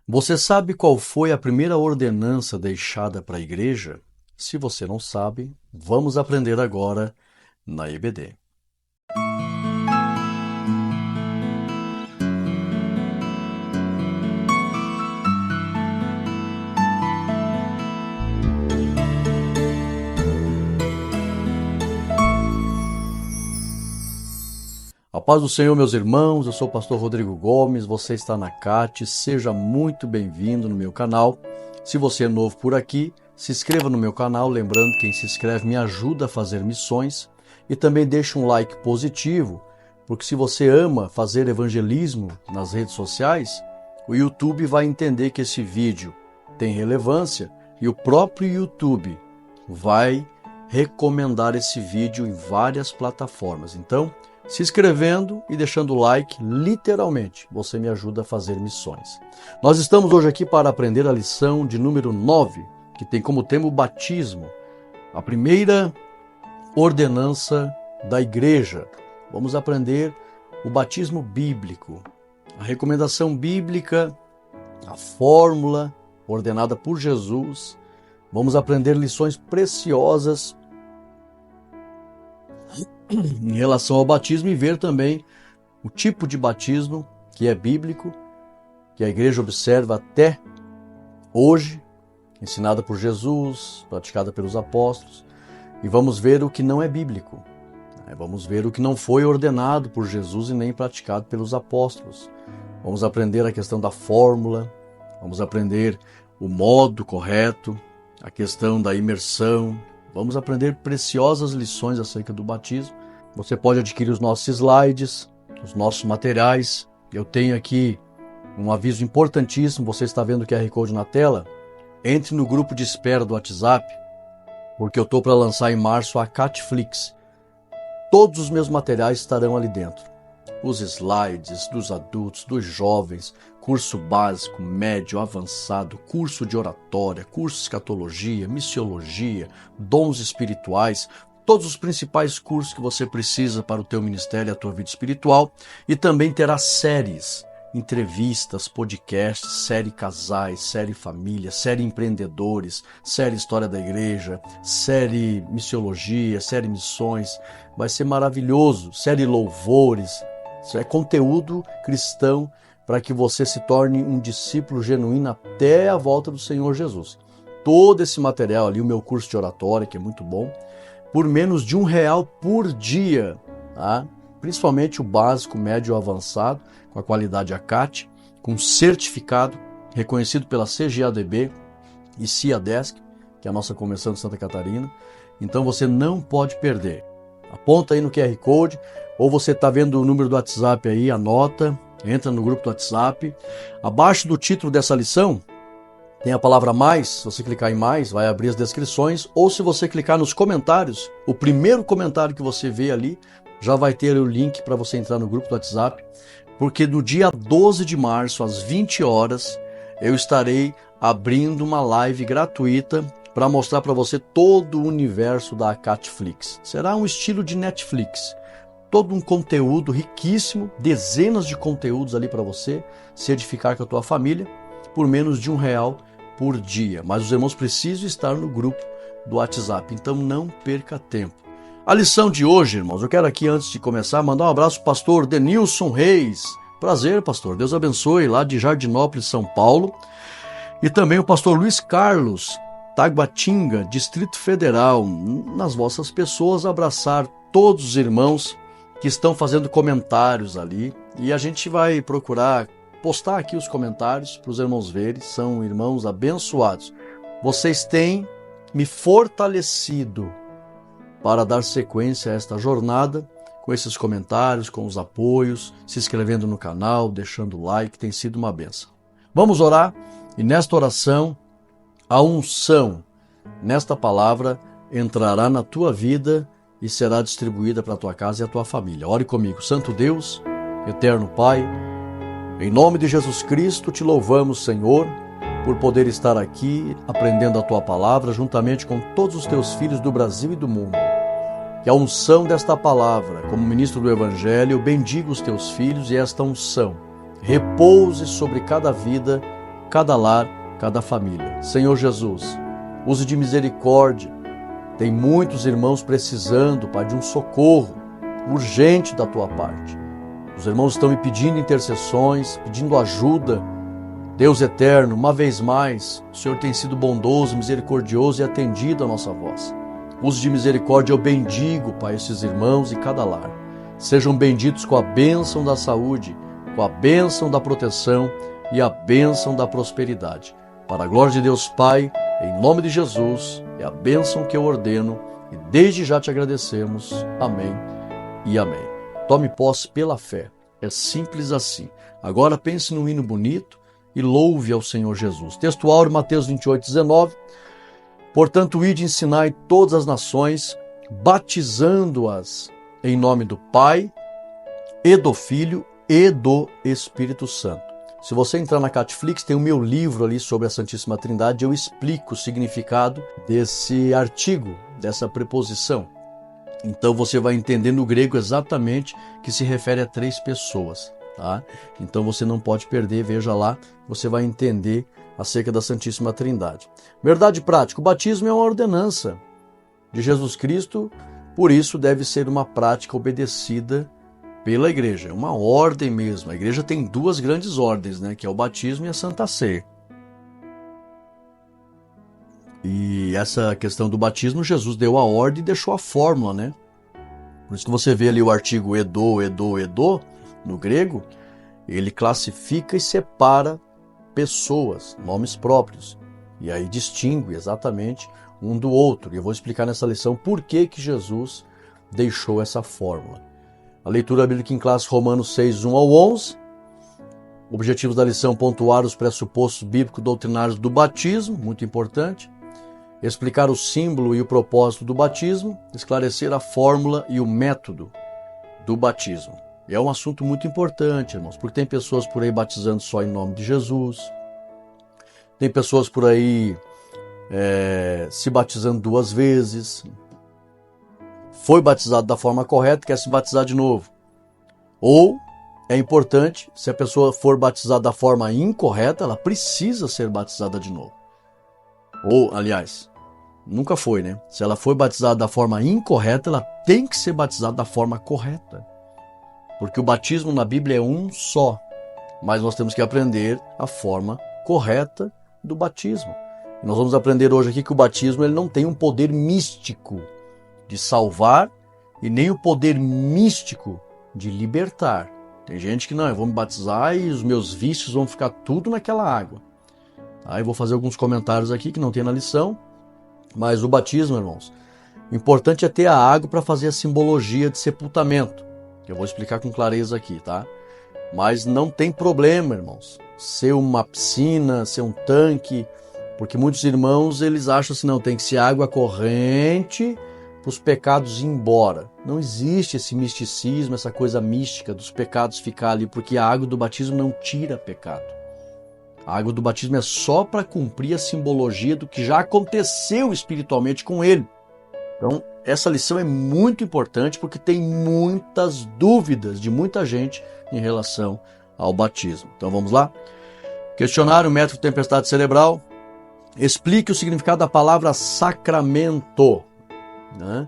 Você sabe qual foi a primeira ordenança deixada para a igreja? Se você não sabe, vamos aprender agora na EBD. A paz do Senhor, meus irmãos, eu sou o pastor Rodrigo Gomes, você está na CAT, seja muito bem-vindo no meu canal. Se você é novo por aqui, se inscreva no meu canal, lembrando que quem se inscreve me ajuda a fazer missões e também deixa um like positivo, porque se você ama fazer evangelismo nas redes sociais, o YouTube vai entender que esse vídeo tem relevância e o próprio YouTube vai recomendar esse vídeo em várias plataformas. Então, se inscrevendo e deixando o like, literalmente, você me ajuda a fazer missões. Nós estamos hoje aqui para aprender a lição de número 9, que tem como tema o batismo, a primeira ordenança da igreja. Vamos aprender o batismo bíblico, a recomendação bíblica, a fórmula ordenada por Jesus. Vamos aprender lições preciosas em relação ao batismo e ver também o tipo de batismo que é bíblico, que a igreja observa até hoje, ensinada por Jesus, praticada pelos apóstolos, e vamos ver o que não é bíblico. Vamos ver o que não foi ordenado por Jesus e nem praticado pelos apóstolos. Vamos aprender a questão da fórmula, vamos aprender o modo correto, a questão da imersão. Vamos aprender preciosas lições acerca do batismo. Você pode adquirir os nossos slides, os nossos materiais. Eu tenho aqui um aviso importantíssimo. Você está vendo o QR Code na tela? Entre no grupo de espera do WhatsApp, porque eu estou para lançar em março a Catflix. Todos os meus materiais estarão ali dentro. Os slides dos adultos, dos jovens, curso básico, médio, avançado, curso de oratória, curso de escatologia, missiologia, dons espirituais, todos os principais cursos que você precisa para o teu ministério e a tua vida espiritual. E também terá séries, entrevistas, podcasts, série casais, série família, série empreendedores, série história da igreja, série missiologia, série missões. Vai ser maravilhoso, série louvores. Isso é conteúdo cristão para que você se torne um discípulo genuíno até a volta do Senhor Jesus. Todo esse material ali, o meu curso de oratória, que é muito bom, por menos de R$ 1 por dia, tá? Principalmente o básico, médio e avançado, com a qualidade ACAT, com certificado, reconhecido pela CGADB e CIADESC, que é a nossa convenção de Santa Catarina. Então você não pode perder. Aponta aí no QR Code, ou você está vendo o número do WhatsApp aí, anota, entra no grupo do WhatsApp. Abaixo do título dessa lição, tem a palavra mais. Se você clicar em mais, vai abrir as descrições, ou se você clicar nos comentários, o primeiro comentário que você vê ali, já vai ter o link para você entrar no grupo do WhatsApp, porque no dia 12 de março, às 20 horas, eu estarei abrindo uma live gratuita para mostrar para você todo o universo da Catflix. Será um estilo de Netflix. Todo um conteúdo riquíssimo, dezenas de conteúdos ali para você se edificar com a tua família, por menos de R$ 1 por dia. Mas os irmãos precisam estar no grupo do WhatsApp, então não perca tempo. A lição de hoje, irmãos, eu quero aqui, antes de começar, mandar um abraço para o pastor Denilson Reis. Prazer, pastor. Deus abençoe, lá de Jardinópolis, São Paulo. E também o pastor Luiz Carlos, Taguatinga, Distrito Federal. Nas vossas pessoas, abraçar todos os irmãos que estão fazendo comentários ali. E a gente vai procurar postar aqui os comentários para os irmãos verem. São irmãos abençoados. Vocês têm me fortalecido para dar sequência a esta jornada, com esses comentários, com os apoios, se inscrevendo no canal, deixando o like, tem sido uma bênção. Vamos orar, e nesta oração, a unção nesta palavra entrará na tua vida e será distribuída para a tua casa e a tua família. Ore comigo. Santo Deus, eterno Pai, em nome de Jesus Cristo, te louvamos, Senhor, por poder estar aqui aprendendo a tua palavra juntamente com todos os teus filhos do Brasil e do mundo. Que a unção desta palavra, como ministro do Evangelho, eu bendigo os teus filhos e esta unção repouse sobre cada vida, cada lar, cada família. Senhor Jesus, use de misericórdia. Tem muitos irmãos precisando, Pai, de um socorro urgente da tua parte. Os irmãos estão me pedindo intercessões, pedindo ajuda. Deus eterno, uma vez mais, o Senhor tem sido bondoso, misericordioso e atendido a nossa voz. Use de misericórdia, eu bendigo, Pai, esses irmãos e cada lar. Sejam benditos com a bênção da saúde, com a bênção da proteção e a bênção da prosperidade. Para a glória de Deus Pai, em nome de Jesus, é a bênção que eu ordeno e desde já te agradecemos. Amém e amém. Tome posse pela fé. É simples assim. Agora pense num hino bonito e louve ao Senhor Jesus. Texto áureo, Mateus 28:19. Portanto, ide e ensinai todas as nações, batizando-as em nome do Pai, e do Filho, e do Espírito Santo. Se você entrar na Catflix, tem o meu livro ali sobre a Santíssima Trindade, eu explico o significado desse artigo, dessa preposição. Então você vai entender no grego exatamente que se refere a 3 pessoas. Tá? Então você não pode perder, veja lá, você vai entender acerca da Santíssima Trindade. Verdade prática, o batismo é uma ordenança de Jesus Cristo, por isso deve ser uma prática obedecida pela igreja, é uma ordem mesmo. A igreja tem 2 grandes ordens, né, que é o batismo e a Santa Ceia. E essa questão do batismo, Jesus deu a ordem e deixou a fórmula, né? Por isso que você vê ali o artigo edo, no grego, ele classifica e separa pessoas, nomes próprios, e aí distingue exatamente um do outro. E eu vou explicar nessa lição por que Jesus deixou essa fórmula. A leitura bíblica em classe, Romanos 6, 1 ao 11. Objetivos da lição: pontuar os pressupostos bíblico-doutrinários do batismo, muito importante. Explicar o símbolo e o propósito do batismo. Esclarecer a fórmula e o método do batismo. É um assunto muito importante, irmãos, porque tem pessoas por aí batizando só em nome de Jesus. Tem pessoas por aí se batizando 2 vezes. Foi batizado da forma correta, quer se batizar de novo. Ou, é importante, se a pessoa for batizada da forma incorreta, ela precisa ser batizada de novo. Ou, aliás, nunca foi, né? Se ela foi batizada da forma incorreta, ela tem que ser batizada da forma correta. Porque o batismo na Bíblia é um só. Mas nós temos que aprender a forma correta do batismo. E nós vamos aprender hoje aqui que o batismo ele não tem um poder místico de salvar e nem o poder místico de libertar. Tem gente que não, eu vou me batizar e os meus vícios vão ficar tudo naquela água. Aí eu vou fazer alguns comentários aqui que não tem na lição, mas o batismo, irmãos, o importante é ter a água para fazer a simbologia de sepultamento, que eu vou explicar com clareza aqui, tá? Mas não tem problema, irmãos, ser uma piscina, ser um tanque, porque muitos irmãos, eles acham assim, não, tem que ser água corrente para os pecados ir embora. Não existe esse misticismo, essa coisa mística dos pecados ficar ali, porque a água do batismo não tira pecado. A água do batismo é só para cumprir a simbologia do que já aconteceu espiritualmente com ele. Então, essa lição é muito importante porque tem muitas dúvidas de muita gente em relação ao batismo. Então, vamos lá? Questionário, método de tempestade cerebral. Explique o significado da palavra sacramento. Né?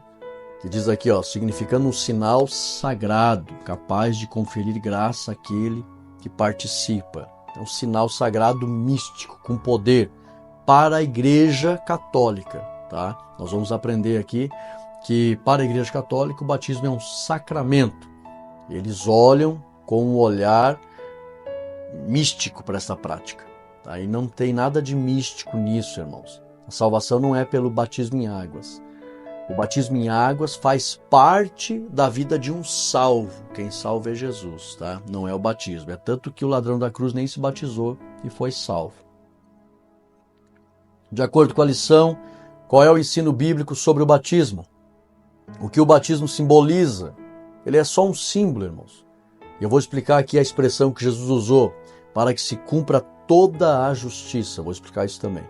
Que diz aqui, ó, significando um sinal sagrado, capaz de conferir graça àquele que participa. É um sinal sagrado místico, com poder, para a Igreja Católica. Tá? Nós vamos aprender aqui que para a Igreja Católica o batismo é um sacramento. Eles olham com um olhar místico para essa prática. Tá? E não tem nada de místico nisso, irmãos. A salvação não é pelo batismo em águas. O batismo em águas faz parte da vida de um salvo. Quem salva é Jesus, tá? Não é o batismo. É tanto que o ladrão da cruz nem se batizou e foi salvo. De acordo com a lição, qual é o ensino bíblico sobre o batismo? O que o batismo simboliza? Ele é só um símbolo, irmãos. E eu vou explicar aqui a expressão que Jesus usou para que se cumpra toda a justiça. Vou explicar isso também.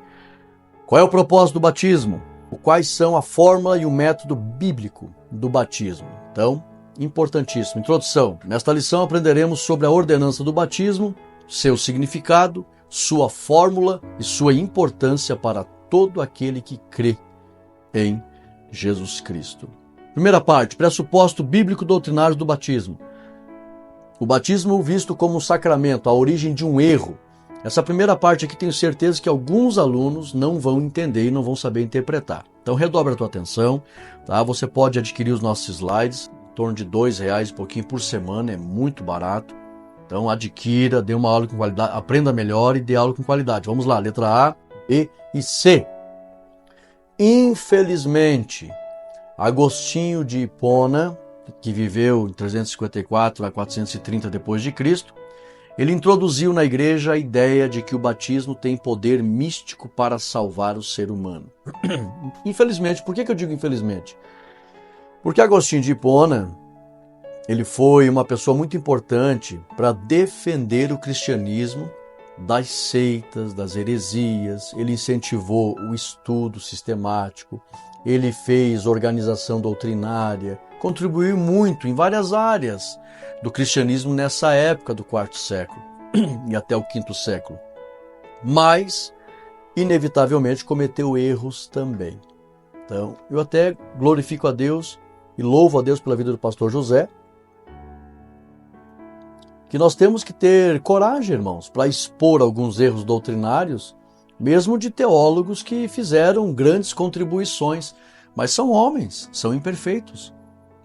Qual é o propósito do batismo? Quais são a fórmula e o método bíblico do batismo? Então, importantíssimo. Introdução. Nesta lição aprenderemos sobre a ordenança do batismo, seu significado, sua fórmula e sua importância para todo aquele que crê em Jesus Cristo. Primeira parte, pressuposto bíblico doutrinário do batismo. O batismo visto como um sacramento, a origem de um erro. Essa primeira parte aqui tenho certeza que alguns alunos não vão entender e não vão saber interpretar. Então redobra a tua atenção, tá? Você pode adquirir os nossos slides, em torno de R$2 e pouquinho por semana, é muito barato. Então adquira, dê uma aula com qualidade, aprenda melhor e dê aula com qualidade. Vamos lá, letra A, B e C. Infelizmente, Agostinho de Hipona, que viveu em 354 a 430 depois de Cristo, ele introduziu na igreja a ideia de que o batismo tem poder místico para salvar o ser humano. Infelizmente, por que eu digo infelizmente? Porque Agostinho de Hipona, ele foi uma pessoa muito importante para defender o cristianismo das seitas, das heresias. Ele incentivou o estudo sistemático, ele fez organização doutrinária, contribuiu muito em várias áreas do cristianismo nessa época do quarto século e até o quinto século. Mas, inevitavelmente, cometeu erros também. Então, eu até glorifico a Deus e louvo a Deus pela vida do pastor José, que nós temos que ter coragem, irmãos, para expor alguns erros doutrinários, mesmo de teólogos que fizeram grandes contribuições, mas são homens, são imperfeitos.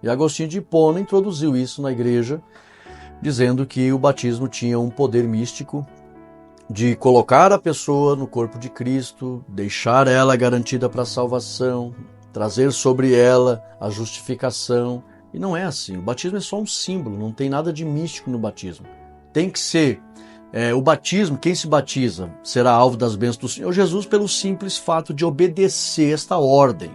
E Agostinho de Hipona introduziu isso na igreja, dizendo que o batismo tinha um poder místico de colocar a pessoa no corpo de Cristo, deixar ela garantida para a salvação, trazer sobre ela a justificação. E não é assim, o batismo é só um símbolo, não tem nada de místico no batismo. Tem que ser, o batismo, quem se batiza será alvo das bênçãos do Senhor Jesus pelo simples fato de obedecer esta ordem.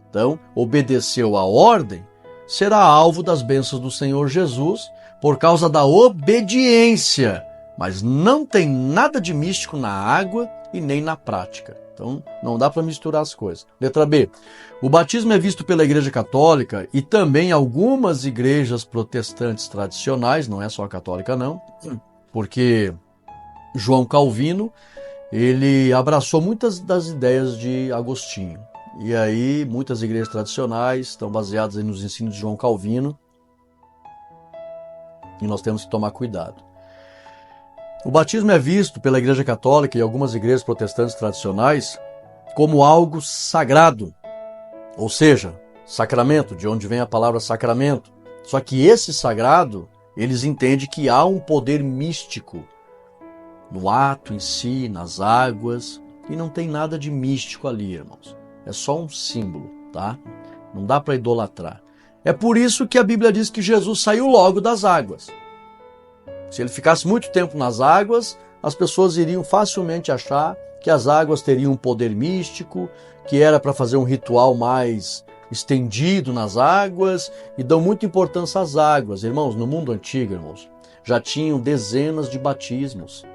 Então, obedeceu a ordem, será alvo das bênçãos do Senhor Jesus por causa da obediência, mas não tem nada de místico na água e nem na prática. Então, não dá para misturar as coisas. Letra B. O batismo é visto pela Igreja Católica e também algumas igrejas protestantes tradicionais, não é só a católica não, porque João Calvino, ele abraçou muitas das ideias de Agostinho. E aí, muitas igrejas tradicionais estão baseadas nos ensinos de João Calvino e nós temos que tomar cuidado. O batismo é visto pela Igreja Católica e algumas igrejas protestantes tradicionais como algo sagrado, ou seja, sacramento, de onde vem a palavra sacramento. Só que esse sagrado, eles entendem que há um poder místico no ato em si, nas águas, e não tem nada de místico ali, irmãos. É só um símbolo, tá? Não dá para idolatrar. É por isso que a Bíblia diz que Jesus saiu logo das águas. Se ele ficasse muito tempo nas águas, as pessoas iriam facilmente achar que as águas teriam um poder místico, que era para fazer um ritual mais estendido nas águas, e dão muita importância às águas. Irmãos, no mundo antigo, irmãos, já tinham dezenas de batismos.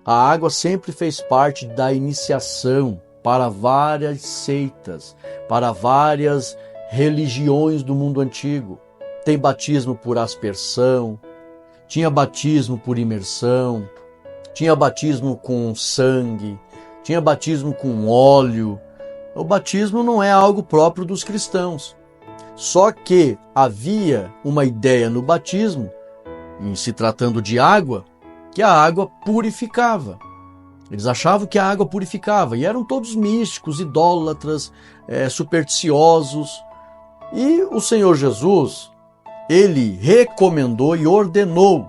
A água sempre fez parte da iniciação para várias seitas, para várias religiões do mundo antigo. Tem batismo por aspersão, tinha batismo por imersão, tinha batismo com sangue, tinha batismo com óleo. O batismo não é algo próprio dos cristãos. Só que havia uma ideia no batismo, em se tratando de água, que a água purificava. Eles achavam que a água purificava e eram todos místicos, idólatras, supersticiosos. E o Senhor Jesus, ele recomendou e ordenou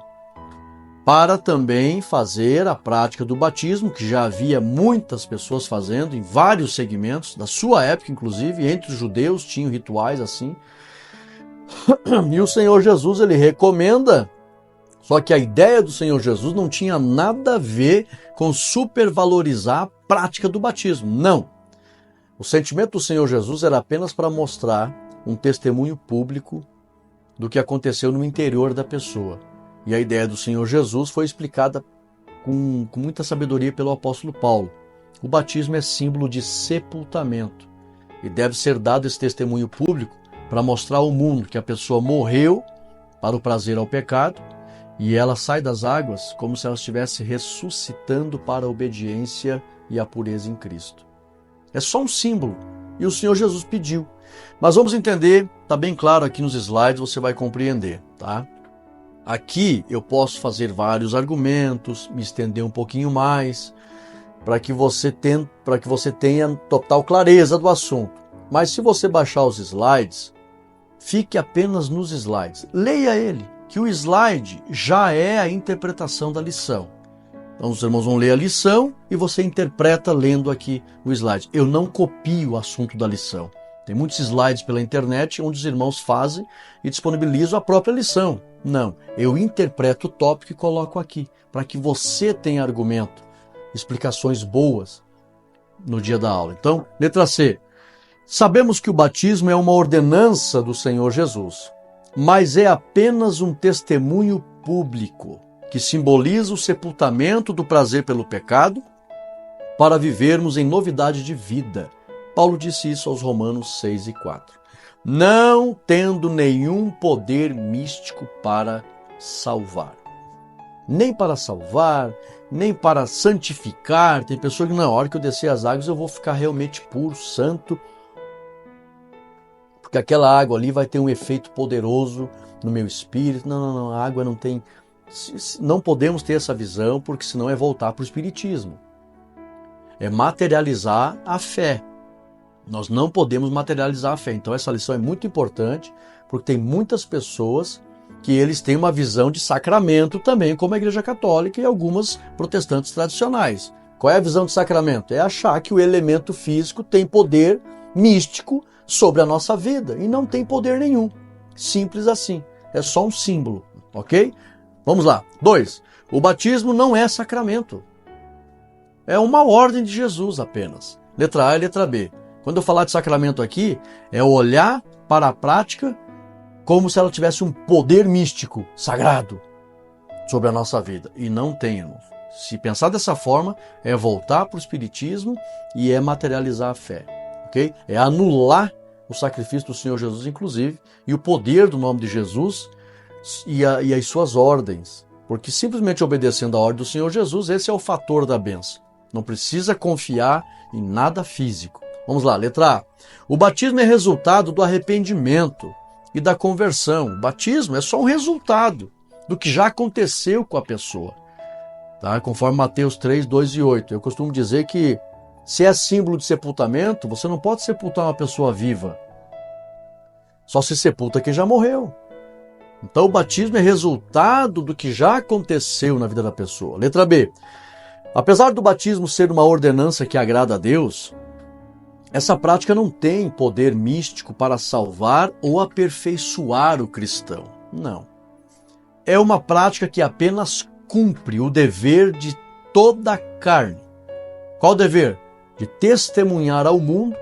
para também fazer a prática do batismo, que já havia muitas pessoas fazendo em vários segmentos, da sua época inclusive, entre os judeus tinham rituais assim. E o Senhor Jesus, ele recomenda. Só que a ideia do Senhor Jesus não tinha nada a ver com supervalorizar a prática do batismo. Não. O sentimento do Senhor Jesus era apenas para mostrar um testemunho público do que aconteceu no interior da pessoa. E a ideia do Senhor Jesus foi explicada com muita sabedoria pelo apóstolo Paulo. O batismo é símbolo de sepultamento e deve ser dado esse testemunho público para mostrar ao mundo que a pessoa morreu para o prazer ao pecado E ela sai das águas como se ela estivesse ressuscitando para a obediência e a pureza em Cristo. É só um símbolo. E o Senhor Jesus pediu. Mas vamos entender, está bem claro aqui nos slides, você vai compreender, tá? Aqui eu posso fazer vários argumentos, me estender um pouquinho mais, para que você tenha total clareza do assunto. Mas se você baixar os slides, fique apenas nos slides. Leia ele, que o slide já é a interpretação da lição. Então os irmãos vão ler a lição e você interpreta lendo aqui o slide. Eu não copio o assunto da lição. Tem muitos slides pela internet onde os irmãos fazem e disponibilizam a própria lição. Não, eu interpreto o tópico e coloco aqui, para que você tenha argumento, explicações boas no dia da aula. Então, letra C. Sabemos que o batismo é uma ordenança do Senhor Jesus, mas é apenas um testemunho público que simboliza o sepultamento do prazer pelo pecado para vivermos em novidade de vida. Paulo disse isso aos Romanos 6 e 4. Não tendo nenhum poder místico para salvar. Nem para salvar, nem para santificar. Tem pessoas que na hora que eu descer as águas eu vou ficar realmente puro, santo, porque aquela água ali vai ter um efeito poderoso no meu espírito. Não, a água não tem... Não podemos ter essa visão, porque senão é voltar para o espiritismo. É materializar a fé. Nós não podemos materializar a fé. Então essa lição é muito importante, porque tem muitas pessoas que eles têm uma visão de sacramento também, como a Igreja Católica e algumas protestantes tradicionais. Qual é a visão de sacramento? É achar que o elemento físico tem poder místico sobre a nossa vida, e não tem poder nenhum. Simples assim. É só um símbolo, ok? Vamos lá. 2. O batismo não é sacramento. É uma ordem de Jesus apenas. Letra A e letra B. Quando eu falar de sacramento aqui, é olhar para a prática como se ela tivesse um poder místico, sagrado, sobre a nossa vida. E não tem, irmãos. Se pensar dessa forma, é voltar para o espiritismo e é materializar a fé. Okay? É anular o sacrifício do Senhor Jesus, inclusive, e o poder do nome de Jesus e as suas ordens. Porque simplesmente obedecendo a ordem do Senhor Jesus, esse é o fator da bênção. Não precisa confiar em nada físico. Vamos lá, letra A. O batismo é resultado do arrependimento e da conversão. O batismo é só um resultado do que já aconteceu com a pessoa. Tá? Conforme Mateus 3, 2 e 8. Eu costumo dizer que se é símbolo de sepultamento, você não pode sepultar uma pessoa viva. Só se sepulta quem já morreu. Então o batismo é resultado do que já aconteceu na vida da pessoa. Letra B. Apesar do batismo ser uma ordenança que agrada a Deus, essa prática não tem poder místico para salvar ou aperfeiçoar o cristão. Não. É uma prática que apenas cumpre o dever de toda a carne. Qual o dever? De testemunhar ao mundo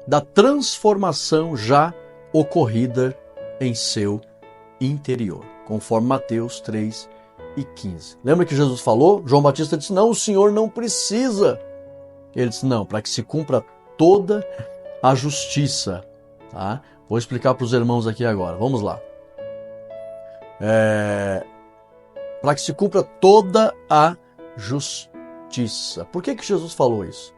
da transformação já ocorrida em seu interior, conforme Mateus 3 e 15. Lembra que Jesus falou? João Batista disse, não, o Senhor não precisa. Ele disse, não, para que se cumpra toda a justiça. Tá? Vou explicar para os irmãos aqui agora. Vamos lá. Para que se cumpra toda a justiça. Por que Jesus falou isso?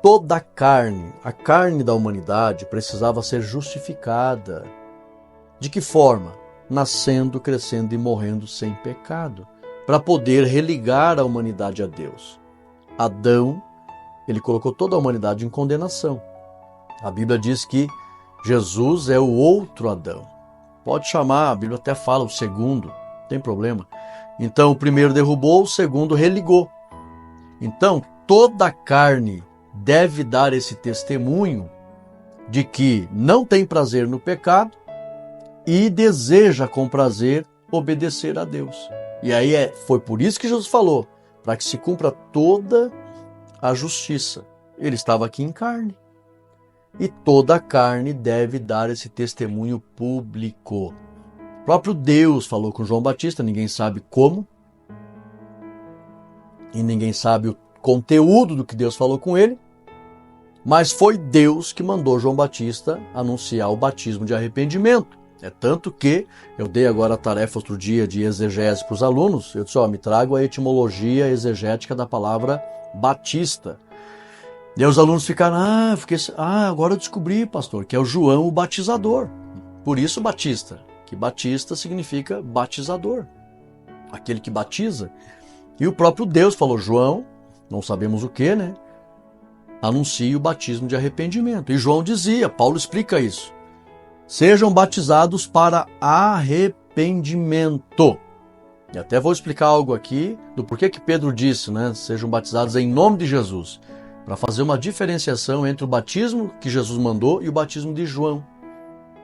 Toda a carne da humanidade precisava ser justificada. De que forma? Nascendo, crescendo e morrendo sem pecado, para poder religar a humanidade a Deus. Adão, ele colocou toda a humanidade em condenação. A Bíblia diz que Jesus é o outro Adão. Pode chamar, a Bíblia até fala o segundo, não tem problema. Então o primeiro derrubou, o segundo religou. Então toda a carne deve dar esse testemunho de que não tem prazer no pecado e deseja com prazer obedecer a Deus. E aí foi por isso que Jesus falou, para que se cumpra toda a justiça. Ele estava aqui em carne. E toda a carne deve dar esse testemunho público. O próprio Deus falou com João Batista, ninguém sabe como. E ninguém sabe o conteúdo do que Deus falou com ele. Mas foi Deus que mandou João Batista anunciar o batismo de arrependimento. É tanto que eu dei agora a tarefa outro dia de exegese para os alunos. Eu disse, me trago a etimologia exegética da palavra batista. E aí os alunos ficaram, agora eu descobri, pastor, que é o João o batizador. Por isso batista, que batista significa batizador, aquele que batiza. E o próprio Deus falou, João, não sabemos o que, né? Anuncie o batismo de arrependimento. E João dizia, Paulo explica isso. Sejam batizados para arrependimento. E até vou explicar algo aqui do porquê que Pedro disse, né? Sejam batizados em nome de Jesus. Para fazer uma diferenciação entre o batismo que Jesus mandou e o batismo de João.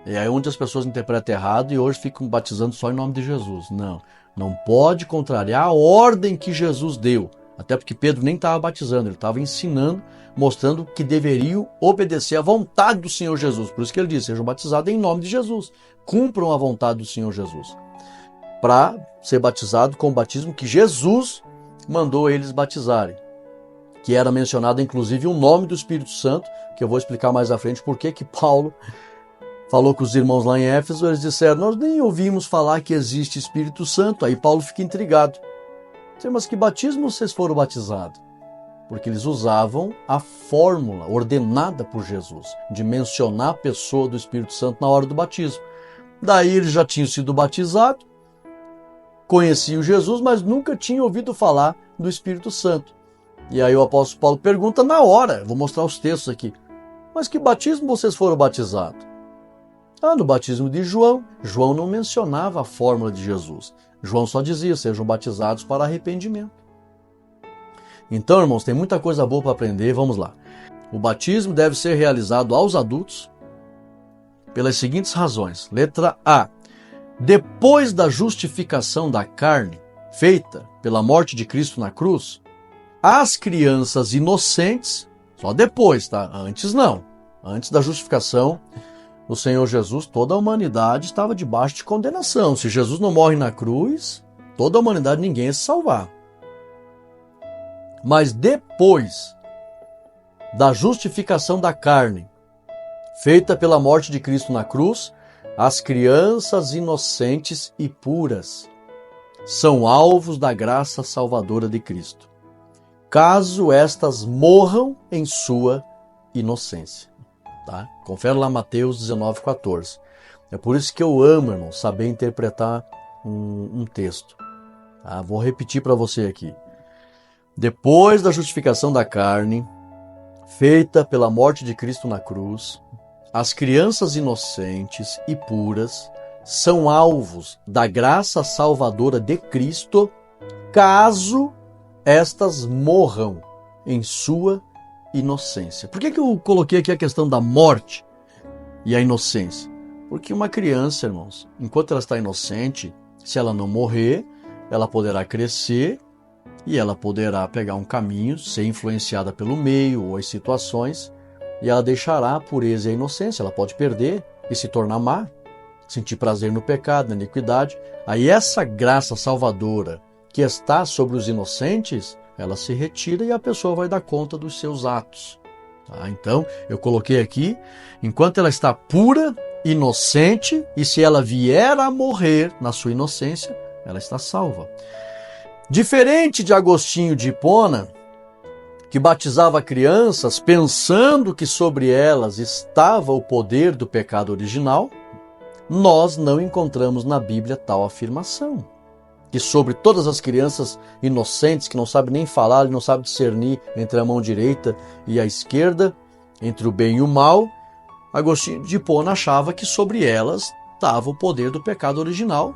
É aí onde as pessoas interpretam errado e hoje ficam batizando só em nome de Jesus. Não pode contrariar a ordem que Jesus deu. Até porque Pedro nem estava batizando, ele estava ensinando, mostrando que deveriam obedecer à vontade do Senhor Jesus. Por isso que ele disse, sejam batizados em nome de Jesus. Cumpram a vontade do Senhor Jesus. Para ser batizado com o batismo que Jesus mandou eles batizarem. Que era mencionado inclusive o nome do Espírito Santo, que eu vou explicar mais à frente porque que Paulo falou com os irmãos lá em Éfeso, eles disseram, nós nem ouvimos falar que existe Espírito Santo. Aí Paulo fica intrigado. Mas que batismo vocês foram batizados? Porque eles usavam a fórmula ordenada por Jesus, de mencionar a pessoa do Espírito Santo na hora do batismo. Daí eles já tinham sido batizados, conheciam Jesus, mas nunca tinham ouvido falar do Espírito Santo. E aí o apóstolo Paulo pergunta na hora, vou mostrar os textos aqui, mas que batismo vocês foram batizados? No batismo de João. João não mencionava a fórmula de Jesus. João só dizia, sejam batizados para arrependimento. Então, irmãos, tem muita coisa boa para aprender, vamos lá. O batismo deve ser realizado aos adultos pelas seguintes razões. Letra A. Depois da justificação da carne, feita pela morte de Cristo na cruz, as crianças inocentes, só depois, tá? Antes não. Antes da justificação do Senhor Jesus, toda a humanidade estava debaixo de condenação. Se Jesus não morre na cruz, toda a humanidade, ninguém ia se salvar. Mas depois da justificação da carne, feita pela morte de Cristo na cruz, as crianças inocentes e puras são alvos da graça salvadora de Cristo, caso estas morram em sua inocência. Tá? Confere lá Mateus 19,14. É por isso que eu amo, irmão, saber interpretar um texto. Tá? Vou repetir para você aqui. Depois da justificação da carne, feita pela morte de Cristo na cruz, as crianças inocentes e puras são alvos da graça salvadora de Cristo, caso estas morram em sua inocência. Por que eu coloquei aqui a questão da morte e a inocência? Porque uma criança, irmãos, enquanto ela está inocente, se ela não morrer, ela poderá crescer e ela poderá pegar um caminho, ser influenciada pelo meio ou as situações, e ela deixará a pureza e a inocência. Ela pode perder e se tornar má, sentir prazer no pecado, na iniquidade. Aí essa graça salvadora que está sobre os inocentes, ela se retira e a pessoa vai dar conta dos seus atos. Tá? Então, eu coloquei aqui, enquanto ela está pura, inocente, e se ela vier a morrer na sua inocência, ela está salva. Diferente de Agostinho de Hipona, que batizava crianças pensando que sobre elas estava o poder do pecado original, nós não encontramos na Bíblia tal afirmação. Que sobre todas as crianças inocentes, que não sabem nem falar, não sabem discernir entre a mão direita e a esquerda, entre o bem e o mal, Agostinho de Hipona achava que sobre elas estava o poder do pecado original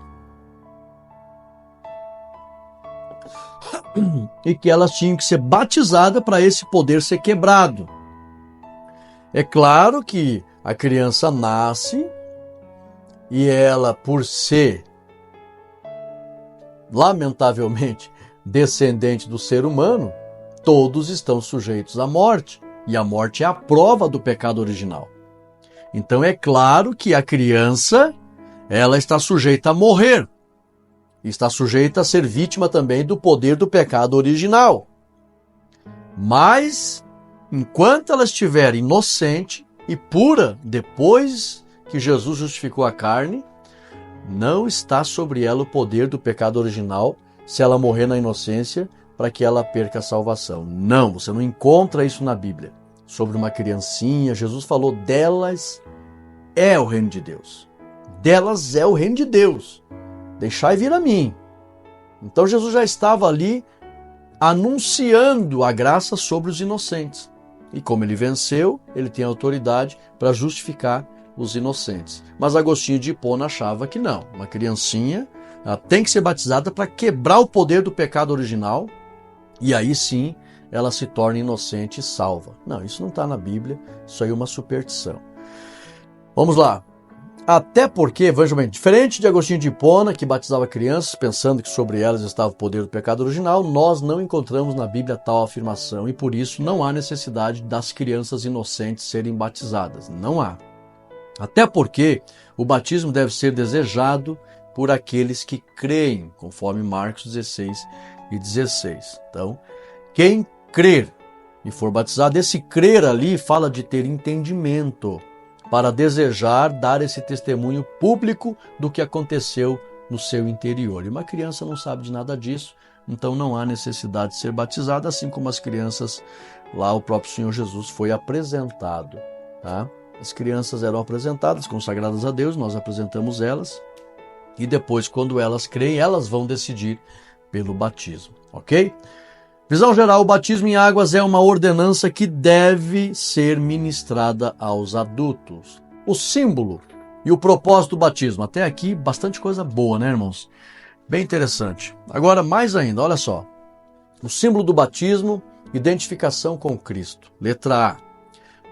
e que elas tinham que ser batizadas para esse poder ser quebrado. É claro que a criança nasce e ela, por ser lamentavelmente descendente do ser humano, todos estão sujeitos à morte, e a morte é a prova do pecado original. Então é claro que a criança, ela está sujeita a morrer, está sujeita a ser vítima também do poder do pecado original. Mas, enquanto ela estiver inocente e pura, depois que Jesus justificou a carne, Não está sobre ela o poder do pecado original se ela morrer na inocência para que ela perca a salvação. Não, você não encontra isso na Bíblia. Sobre uma criancinha, Jesus falou, delas é o reino de Deus. Delas é o reino de Deus. Deixai vir a mim. Então Jesus já estava ali anunciando a graça sobre os inocentes. E como ele venceu, ele tem autoridade para justificar os inocentes. Mas Agostinho de Hipona achava que não. Uma criancinha ela tem que ser batizada para quebrar o poder do pecado original e aí sim ela se torna inocente e salva. Não, isso não está na Bíblia, isso aí é uma superstição. Vamos lá. Até porque, veja bem, diferente de Agostinho de Hipona, que batizava crianças pensando que sobre elas estava o poder do pecado original, nós não encontramos na Bíblia tal afirmação e por isso não há necessidade das crianças inocentes serem batizadas. Não há. Até porque o batismo deve ser desejado por aqueles que creem, conforme Marcos 16 e 16. Então, quem crer e for batizado, esse crer ali fala de ter entendimento para desejar dar esse testemunho público do que aconteceu no seu interior. E uma criança não sabe de nada disso, então não há necessidade de ser batizada, assim como as crianças, lá o próprio Senhor Jesus foi apresentado. Tá? As crianças eram apresentadas, consagradas a Deus, nós apresentamos elas, e depois, quando elas creem, elas vão decidir pelo batismo, ok? Visão geral, o batismo em águas é uma ordenança que deve ser ministrada aos adultos. O símbolo e o propósito do batismo. Até aqui, bastante coisa boa, né, irmãos? Bem interessante. Agora, mais ainda, olha só. O símbolo do batismo, identificação com Cristo. Letra A.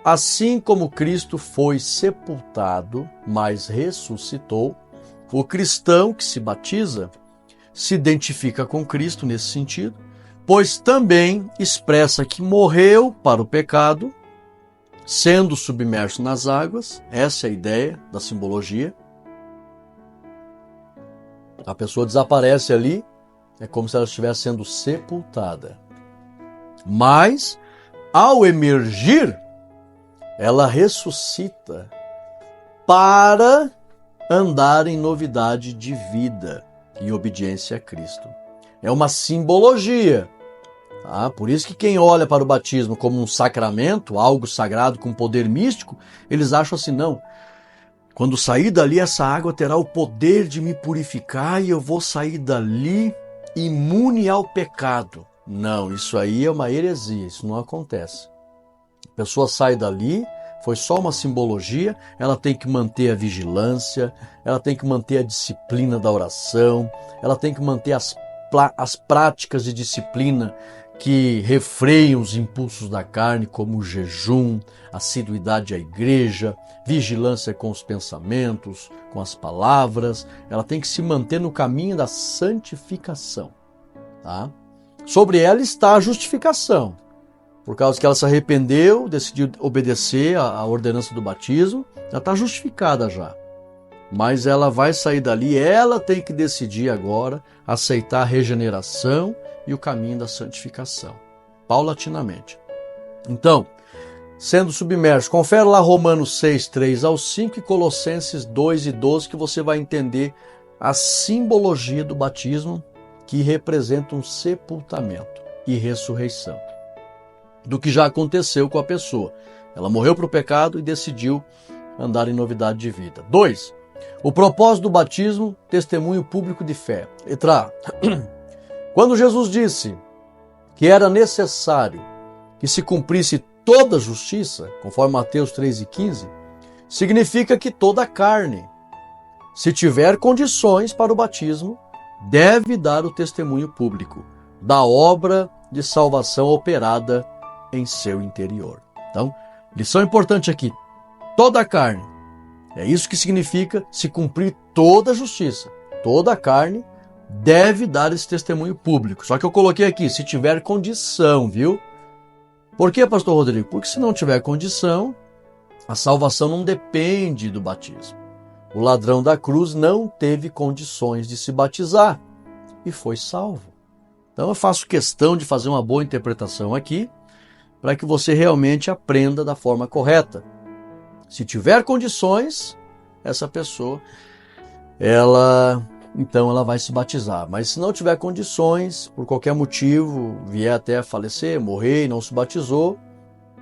Assim como Cristo foi sepultado, mas ressuscitou, o cristão que se batiza se identifica com Cristo nesse sentido, pois também expressa que morreu para o pecado, sendo submerso nas águas. Essa é a ideia da simbologia. A pessoa desaparece ali, é como se ela estivesse sendo sepultada. Mas, ao emergir, ela ressuscita para andar em novidade de vida e obediência a Cristo. É uma simbologia. Por isso que quem olha para o batismo como um sacramento, algo sagrado com poder místico, eles acham assim, não, quando sair dali essa água terá o poder de me purificar e eu vou sair dali imune ao pecado. Não, isso aí é uma heresia, isso não acontece. A pessoa sai dali, foi só uma simbologia, ela tem que manter a vigilância, ela tem que manter a disciplina da oração, ela tem que manter as práticas de disciplina que refreiam os impulsos da carne, como o jejum, assiduidade à igreja, vigilância com os pensamentos, com as palavras. Ela tem que se manter no caminho da santificação. Tá? Sobre ela está a justificação. Por causa que ela se arrependeu, decidiu obedecer à ordenança do batismo, ela está justificada já. Mas ela vai sair dali, ela tem que decidir agora aceitar a regeneração e o caminho da santificação, paulatinamente. Então, sendo submerso, confere lá Romanos 6, 3 ao 5 e Colossenses 2 e 12, que você vai entender a simbologia do batismo que representa um sepultamento e ressurreição do que já aconteceu com a pessoa. Ela morreu para o pecado e decidiu andar em novidade de vida. 2. O propósito do batismo, testemunho público de fé. Letra A. Quando Jesus disse que era necessário que se cumprisse toda a justiça, conforme Mateus 3,15, significa que toda a carne, se tiver condições para o batismo, deve dar o testemunho público da obra de salvação operada em seu interior. Então, lição importante aqui, toda a carne. É isso que significa se cumprir toda a justiça. Toda a carne deve dar esse testemunho público. Só que eu coloquei aqui, se tiver condição, viu? Por que, pastor Rodrigo? Porque se não tiver condição, a salvação não depende do batismo. O ladrão da cruz não teve condições de se batizar e foi salvo. Então eu faço questão de fazer uma boa interpretação aqui, para que você realmente aprenda da forma correta. Se tiver condições, essa pessoa então ela vai se batizar. Mas se não tiver condições, por qualquer motivo, vier até a falecer, morrer e não se batizou,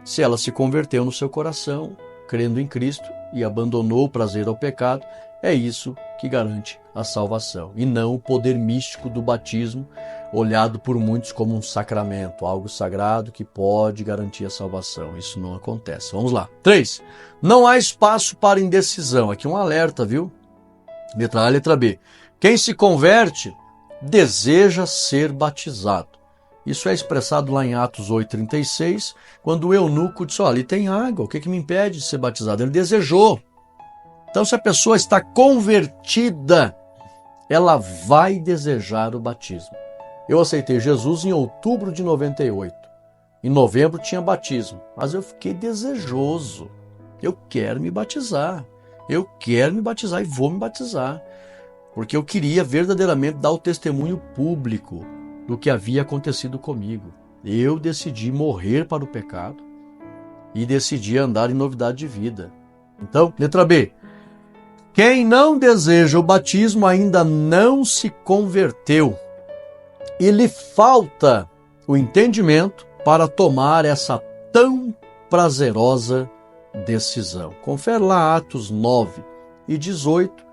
se ela se converteu no seu coração, crendo em Cristo e abandonou o prazer ao pecado, é isso que garante a salvação, e não o poder místico do batismo, olhado por muitos como um sacramento, algo sagrado que pode garantir a salvação. Isso não acontece. Vamos lá. 3. Não há espaço para indecisão. Aqui um alerta, viu? Letra A, letra B. Quem se converte deseja ser batizado. Isso é expressado lá em Atos 8,36, quando o eunuco disse, ali tem água, o que me impede de ser batizado? Ele desejou. Então, se a pessoa está convertida, ela vai desejar o batismo. Eu aceitei Jesus em outubro de 98. Em novembro tinha batismo, mas eu fiquei desejoso. Eu quero me batizar. Eu quero me batizar e vou me batizar. Porque eu queria verdadeiramente dar o testemunho público do que havia acontecido comigo. Eu decidi morrer para o pecado e decidi andar em novidade de vida. Então, letra B. Quem não deseja o batismo ainda não se converteu e lhe falta o entendimento para tomar essa tão prazerosa decisão. Confere lá Atos 9 e 18.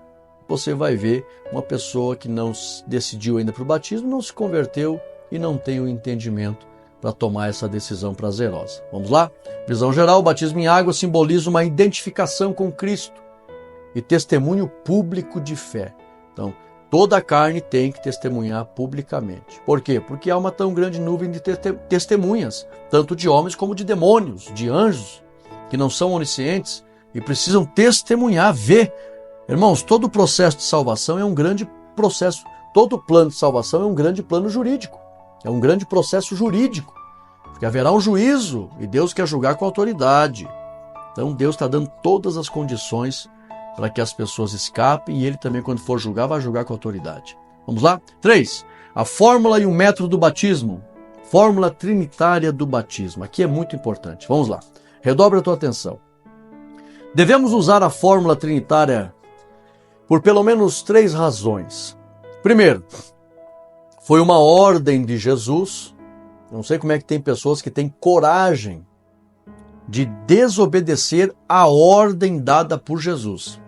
Você vai ver uma pessoa que não decidiu ainda para o batismo, não se converteu e não tem o entendimento para tomar essa decisão prazerosa. Vamos lá? Visão geral, o batismo em água simboliza uma identificação com Cristo e testemunho público de fé. Então, toda a carne tem que testemunhar publicamente. Por quê? Porque há uma tão grande nuvem de testemunhas, tanto de homens como de demônios, de anjos, que não são oniscientes e precisam testemunhar, ver. Irmãos, todo o processo de salvação é um grande processo, todo plano de salvação é um grande plano jurídico, é um grande processo jurídico, porque haverá um juízo e Deus quer julgar com autoridade. Então Deus está dando todas as condições para que as pessoas escapem e Ele também, quando for julgar, vai julgar com autoridade. Vamos lá? 3. A fórmula e o método do batismo. Fórmula trinitária do batismo. Aqui é muito importante. Vamos lá. Redobre a tua atenção. Devemos usar a fórmula trinitária por pelo menos 3 razões. Primeiro, foi uma ordem de Jesus. Eu não sei como é que tem pessoas que têm coragem de desobedecer a ordem dada por Jesus,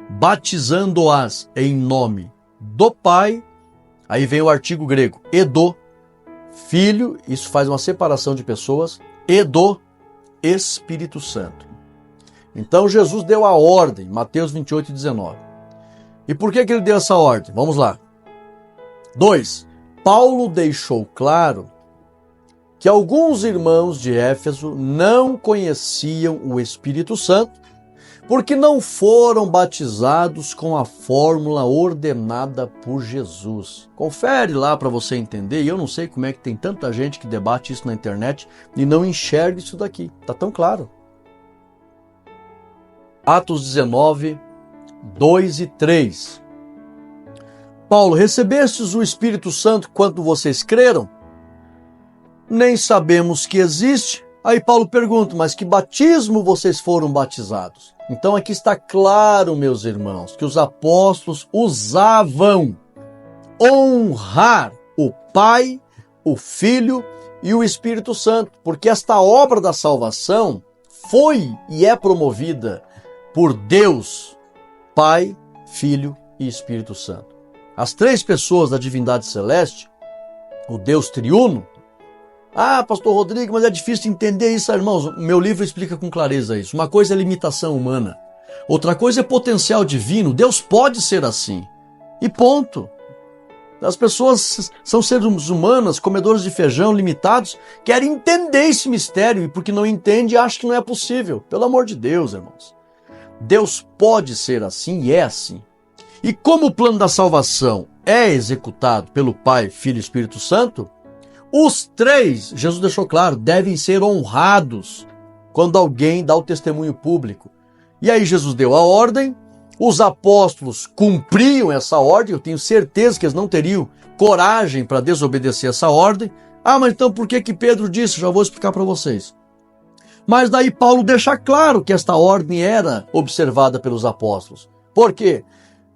batizando-as em nome do Pai, aí vem o artigo grego, e do Filho, isso faz uma separação de pessoas, e do Espírito Santo. Então Jesus deu a ordem, Mateus 28:19. E por que ele deu essa ordem? Vamos lá. 2. Paulo deixou claro que alguns irmãos de Éfeso não conheciam o Espírito Santo porque não foram batizados com a fórmula ordenada por Jesus. Confere lá para você entender, e eu não sei como é que tem tanta gente que debate isso na internet e não enxerga isso daqui. Está tão claro. Atos 19, 2 e 3. Paulo, recebestes o Espírito Santo quando vocês creram? Nem sabemos que existe. Aí Paulo pergunta, mas que batismo vocês foram batizados? Então aqui está claro, meus irmãos, que os apóstolos usavam honrar o Pai, o Filho e o Espírito Santo, porque esta obra da salvação foi e é promovida por Deus, Pai, Filho e Espírito Santo. As 3 pessoas da divindade celeste, o Deus triuno. Ah, pastor Rodrigo, mas é difícil entender isso, irmãos. O meu livro explica com clareza isso. Uma coisa é limitação humana, outra coisa é potencial divino. Deus pode ser assim. E ponto. As pessoas são seres humanos, comedores de feijão, limitados, querem entender esse mistério e porque não entende, acham que não é possível. Pelo amor de Deus, irmãos. Deus pode ser assim e é assim. E como o plano da salvação é executado pelo Pai, Filho e Espírito Santo, os 3, Jesus deixou claro, devem ser honrados quando alguém dá o testemunho público. E aí Jesus deu a ordem, os apóstolos cumpriam essa ordem, eu tenho certeza que eles não teriam coragem para desobedecer essa ordem. Ah, mas então por que Pedro disse? Já vou explicar para vocês. Mas daí Paulo deixa claro que esta ordem era observada pelos apóstolos. Por quê?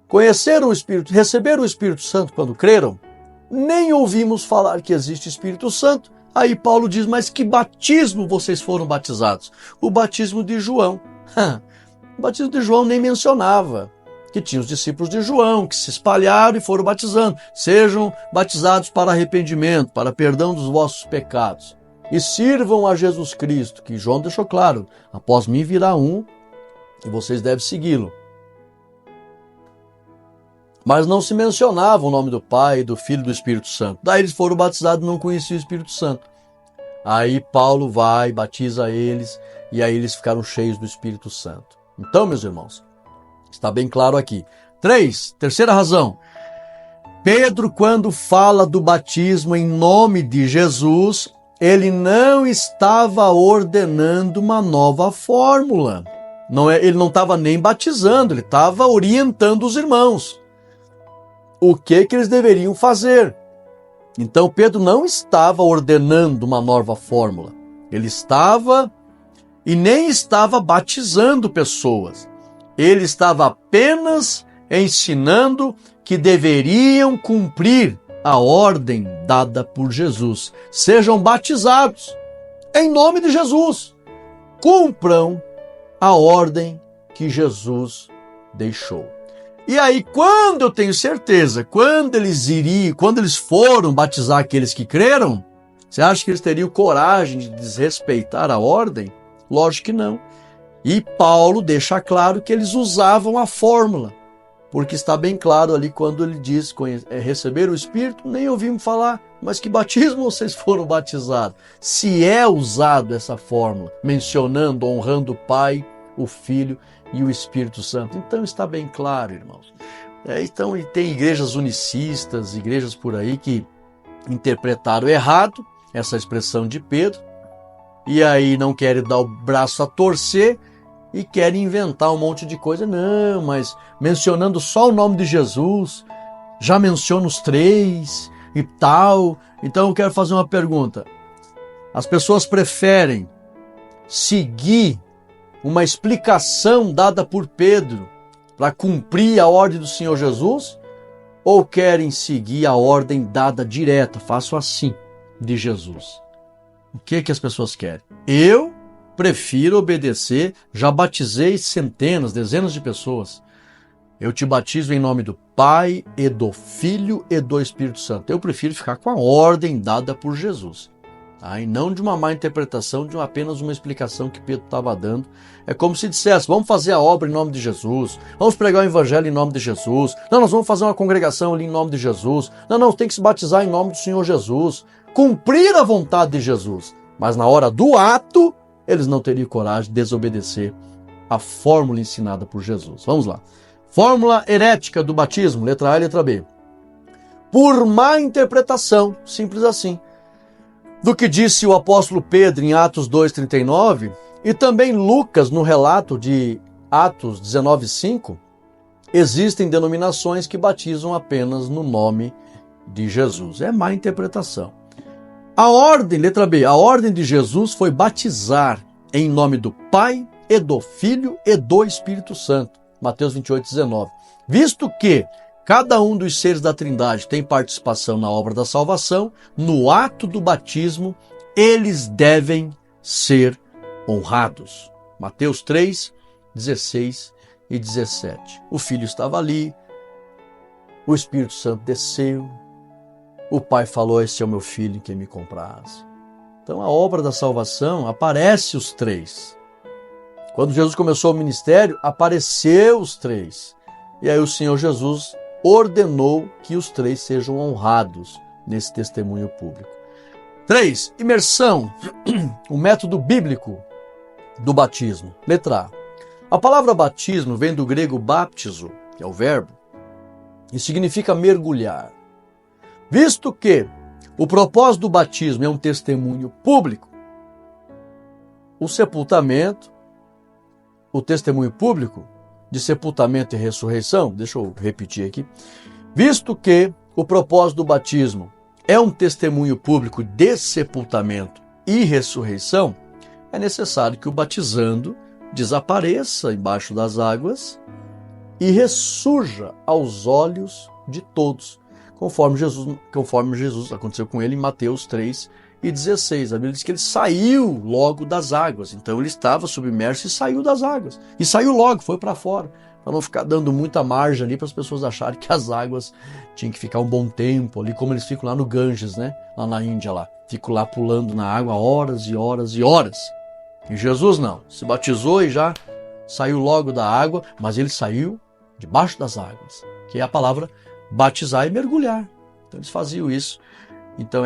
conheceram o Espírito, receberam o Espírito Santo quando creram? Nem ouvimos falar que existe Espírito Santo. Aí Paulo diz, mas que batismo vocês foram batizados? O batismo de João. O batismo de João nem mencionava que tinha os discípulos de João, que se espalharam e foram batizando. Sejam batizados para arrependimento, para perdão dos vossos pecados. E sirvam a Jesus Cristo, que João deixou claro, após mim virá um e vocês devem segui-lo. Mas não se mencionava o nome do Pai, do Filho e do Espírito Santo. Daí eles foram batizados e não conheciam o Espírito Santo. Aí Paulo vai, batiza eles, e aí eles ficaram cheios do Espírito Santo. Então, meus irmãos, está bem claro aqui. Terceira razão. Pedro, quando fala do batismo em nome de Jesus, ele não estava ordenando uma nova fórmula. Ele não estava nem batizando, ele estava orientando os irmãos. O que eles deveriam fazer? Então Pedro não estava ordenando uma nova fórmula. Ele estava e nem estava batizando pessoas. Ele estava apenas ensinando que deveriam cumprir a ordem dada por Jesus. Sejam batizados em nome de Jesus. Cumpram a ordem que Jesus deixou. E aí, quando eu tenho certeza, quando eles foram batizar aqueles que creram, você acha que eles teriam coragem de desrespeitar a ordem? Lógico que não. E Paulo deixa claro que eles usavam a fórmula, porque está bem claro ali quando ele diz receber o Espírito, nem ouvimos falar, mas que batismo vocês foram batizados? Se é usado essa fórmula, mencionando, honrando o Pai, o Filho e o Espírito Santo. Então está bem claro, irmãos. Então, e tem igrejas unicistas, igrejas por aí que interpretaram errado essa expressão de Pedro, e aí não querem dar o braço a torcer e querem inventar um monte de coisa. Não, mas mencionando só o nome de Jesus, já menciona os três e tal. Então eu quero fazer uma pergunta. As pessoas preferem seguir uma explicação dada por Pedro para cumprir a ordem do Senhor Jesus, ou querem seguir a ordem dada direta, faço assim, de Jesus? O que as pessoas querem? Eu prefiro obedecer, já batizei centenas, dezenas de pessoas. Eu te batizo em nome do Pai e do Filho e do Espírito Santo. Eu prefiro ficar com a ordem dada por Jesus. E não de uma má interpretação, de apenas uma explicação que Pedro estava dando. É como se dissesse, vamos fazer a obra em nome de Jesus, vamos pregar o evangelho em nome de Jesus, não, nós vamos fazer uma congregação ali em nome de Jesus, não, tem que se batizar em nome do Senhor Jesus, cumprir a vontade de Jesus. Mas na hora do ato, eles não teriam coragem de desobedecer a fórmula ensinada por Jesus. Vamos lá. Fórmula herética do batismo, letra A e letra B. Por má interpretação, simples assim, do que disse o apóstolo Pedro em Atos 2,39 e também Lucas no relato de Atos 19,5, existem denominações que batizam apenas no nome de Jesus. É má interpretação. A ordem, letra B, a ordem de Jesus foi batizar em nome do Pai e do Filho e do Espírito Santo. Mateus 28,19. Visto que cada um dos seres da Trindade tem participação na obra da salvação, no ato do batismo, eles devem ser honrados. Mateus 3, 16 e 17. O Filho estava ali, o Espírito Santo desceu, o Pai falou, esse é o meu Filho em quem me compraz. Então a obra da salvação aparece os três. Quando Jesus começou o ministério, apareceu os três. E aí o Senhor Jesus ordenou que os três sejam honrados nesse testemunho público. 3. Imersão, o método bíblico do batismo. Letra A. A palavra batismo vem do grego baptizo, que é o verbo, e significa mergulhar. Visto que o propósito do batismo é um testemunho público, o sepultamento, o testemunho público de sepultamento e ressurreição, deixa eu repetir aqui, visto que o propósito do batismo é um testemunho público de sepultamento e ressurreição, é necessário que o batizando desapareça embaixo das águas e ressurja aos olhos de todos, conforme Jesus aconteceu com ele em Mateus 3:16. A Bíblia diz que ele saiu logo das águas, então ele estava submerso e saiu das águas, e saiu logo, foi para fora, para não ficar dando muita margem ali para as pessoas acharem que as águas tinham que ficar um bom tempo ali, como eles ficam lá no Ganges, né? Lá na Índia, lá. Ficam lá pulando na água horas e horas e horas. E Jesus não, se batizou e já saiu logo da água, mas ele saiu debaixo das águas, que é a palavra batizar e mergulhar. Então eles faziam isso. Então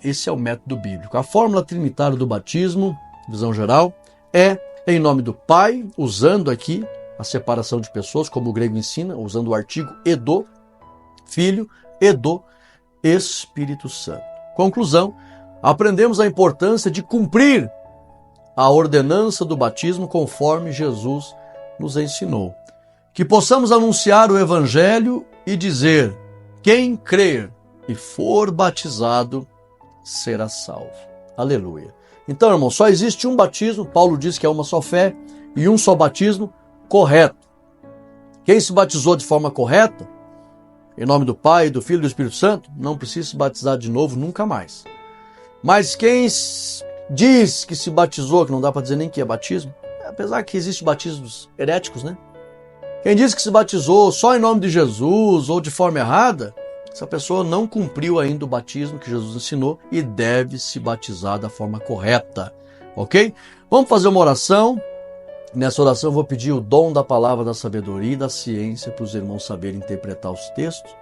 esse é o método bíblico. A fórmula trinitária do batismo, visão geral, é em nome do Pai, usando aqui a separação de pessoas, como o grego ensina, usando o artigo e do Filho e do Espírito Santo. Conclusão, aprendemos a importância de cumprir a ordenança do batismo conforme Jesus nos ensinou. Que possamos anunciar o Evangelho e dizer: quem crer e for batizado será salvo. Aleluia. Então, irmão, só existe um batismo, Paulo diz que é uma só fé, e um só batismo correto. Quem se batizou de forma correta, em nome do Pai, do Filho e do Espírito Santo, não precisa se batizar de novo nunca mais. Mas quem diz que se batizou, que não dá para dizer nem que é batismo, apesar que existem batismos heréticos, né? Quem diz que se batizou só em nome de Jesus ou de forma errada, essa pessoa não cumpriu ainda o batismo que Jesus ensinou e deve se batizar da forma correta, ok? Vamos fazer uma oração. Nessa oração eu vou pedir o dom da palavra da sabedoria e da ciência para os irmãos saberem interpretar os textos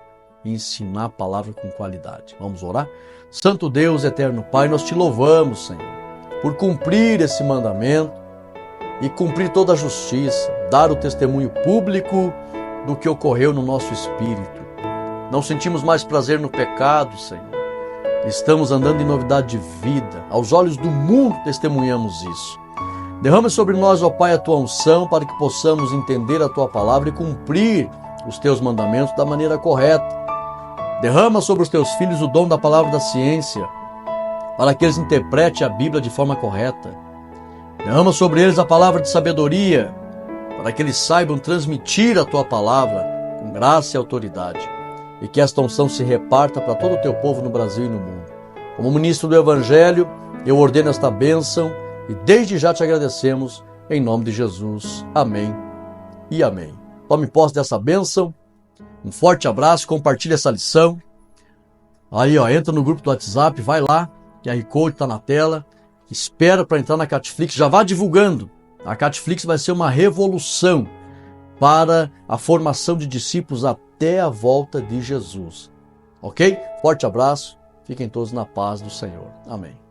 e ensinar a palavra com qualidade. Vamos orar? Santo Deus, eterno Pai, nós te louvamos, Senhor, por cumprir esse mandamento e cumprir toda a justiça, dar o testemunho público do que ocorreu no nosso espírito. Não sentimos mais prazer no pecado, Senhor. Estamos andando em novidade de vida. Aos olhos do mundo testemunhamos isso. Derrama sobre nós, ó Pai, a Tua unção para que possamos entender a Tua palavra e cumprir os Teus mandamentos da maneira correta. Derrama sobre os Teus filhos o dom da palavra da ciência para que eles interpretem a Bíblia de forma correta. Derrama sobre eles a palavra de sabedoria para que eles saibam transmitir a Tua palavra com graça e autoridade. E que esta unção se reparta para todo o Teu povo no Brasil e no mundo. Como ministro do Evangelho, eu ordeno esta bênção e desde já te agradecemos, em nome de Jesus. Amém e amém. Tome posse dessa bênção. Um forte abraço, compartilhe essa lição. Aí, ó, entra no grupo do WhatsApp, vai lá, que a QR Code está na tela. Espera para entrar na Catflix, já vá divulgando. A Catflix vai ser uma revolução para a formação de discípulos até a volta de Jesus. Ok? Forte abraço, fiquem todos na paz do Senhor. Amém.